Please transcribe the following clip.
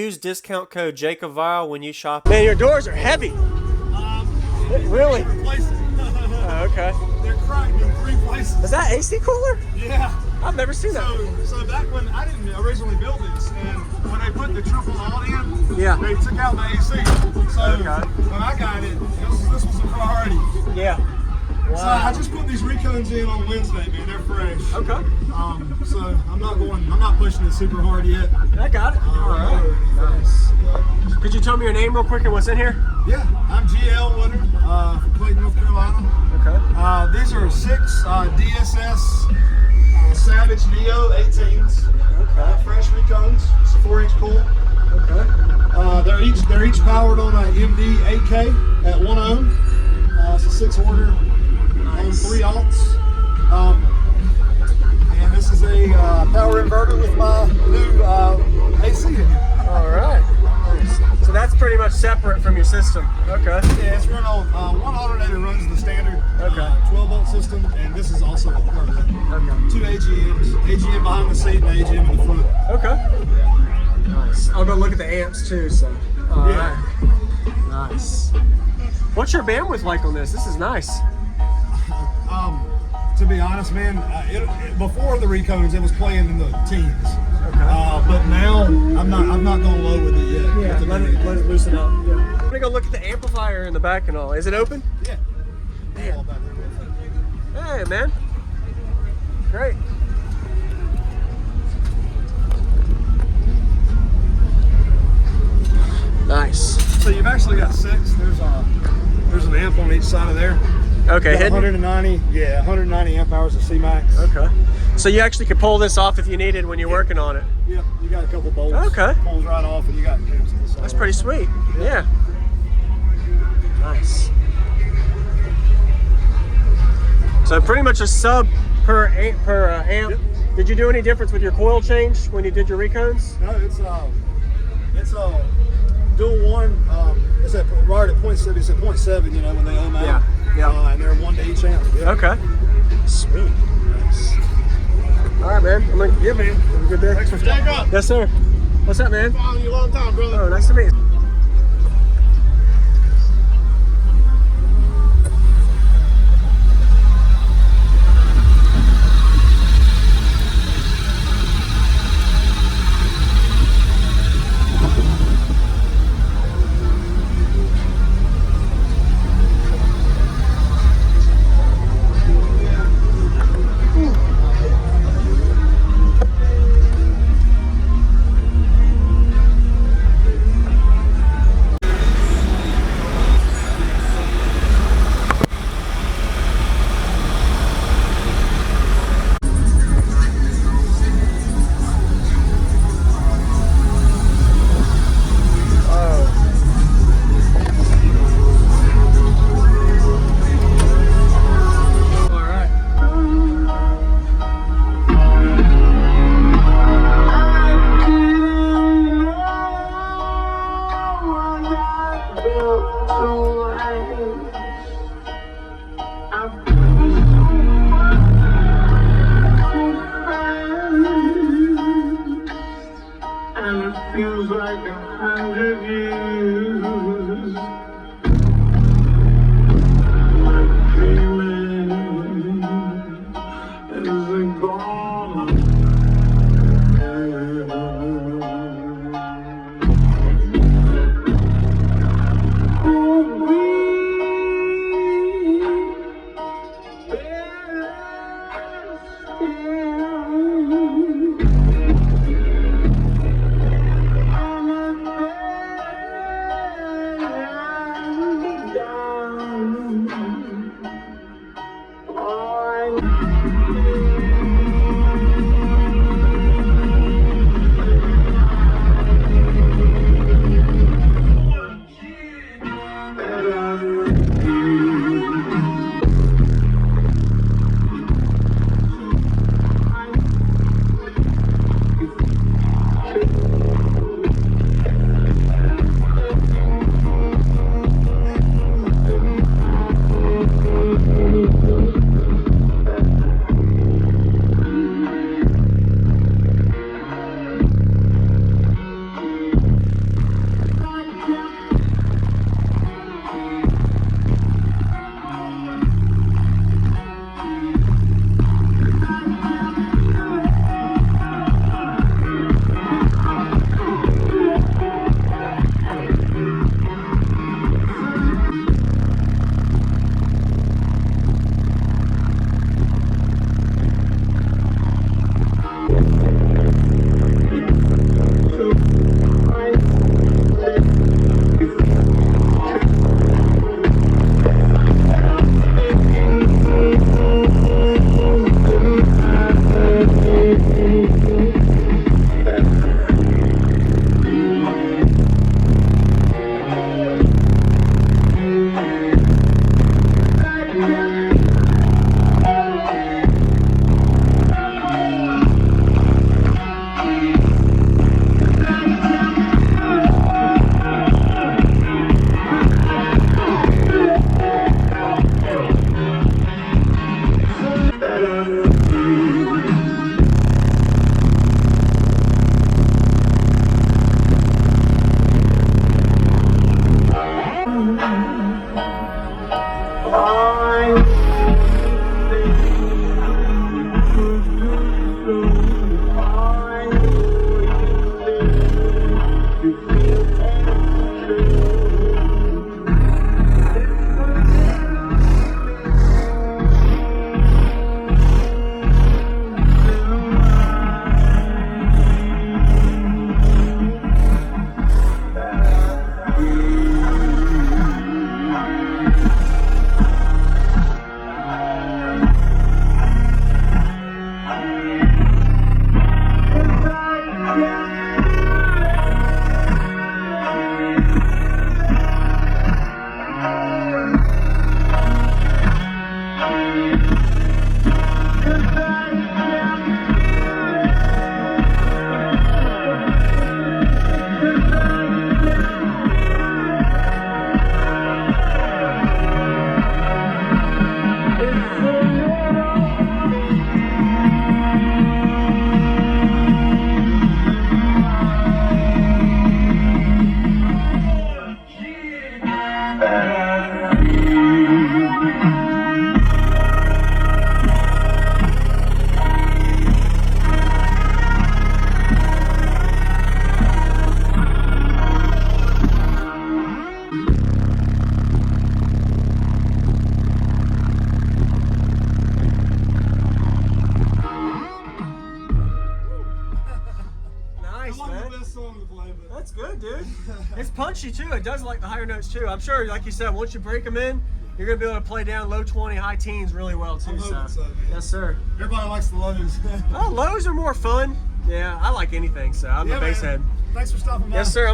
use discount code JacobViral when you shop? Man, your doors are heavy. Really? Okay. They're cracked in 3 places. Is that AC cooler? Yeah. I've never seen that. So back when I didn't originally build this, and when they put the triple on in, Yeah. they took out the AC. So Okay. when I got it, this was a priority. Yeah. Wow. So I just put these recones in on Wednesday, man. They're fresh. Okay. So I'm not pushing it super hard yet. I got it. All right. Nice. Could you tell me your name real quick and what's in here? Yeah, I'm GL Woodard from Clayton, North Carolina. Okay. These are 6 DSS Savage Neo 18s. Okay. Fresh recones. It's a 4-inch coil. Okay. They're each powered on a MD 8K at 1 ohm. It's a 6 order on 3 aughts. And this is a power inverter with my new AC in here. All right. So that's pretty much separate from your system. Okay. Yeah, it's run on one alternator runs the standard 12-volt system, and this is also a part of that. Okay. 2 AGMs, AGM behind the seat and AGM in the front. Okay. Nice. I'll go look at the amps too. So. All right. Nice. What's your bandwidth like on this? This is nice. To be honest, man, before the recones, it was playing in the teens. Okay. But now I'm not going low with it yet. Yeah, let it loosen up. Yeah. I'm gonna go look at the amplifier in the back and all. Is it open? Yeah. Hey, man. Great. Nice. So you've actually got 6. There's an amp on each side of there. Okay. 190 amp hours of C-Max. Okay. So you actually could pull this off if you needed when you're working on it. Yep, you got a couple bolts. Okay. Pulls right off, and you got amps on the side. That's pretty sweet. Yeah. Nice. So pretty much a sub per amp. Yep. Did you do any difference with your coil change when you did your recones? No, it's a dual one. It's at right at 0.7. It's at 0.7. You know when they ohm out. Yeah. And they're 1 to each amp. Yeah. Okay. Sweet. Nice. All right, man. I'm like, yeah, man. Have a good day. Thanks for stopping up. Yes, sir. What's up, man? Following you a long time, brother. Oh, nice to meet you. Feels like 100 years. My dreaming is gone. play, but That's good, dude. It's punchy too. It does like the higher notes too. I'm sure, like you said, once you break them in, you're gonna be able to play down low 20, high teens really well too. I'm hoping so, man. Yes, sir. Everybody likes the lows. Oh, lows are more fun. Yeah, I like anything, so I'm a bass head. Thanks for stopping by. Yes, sir.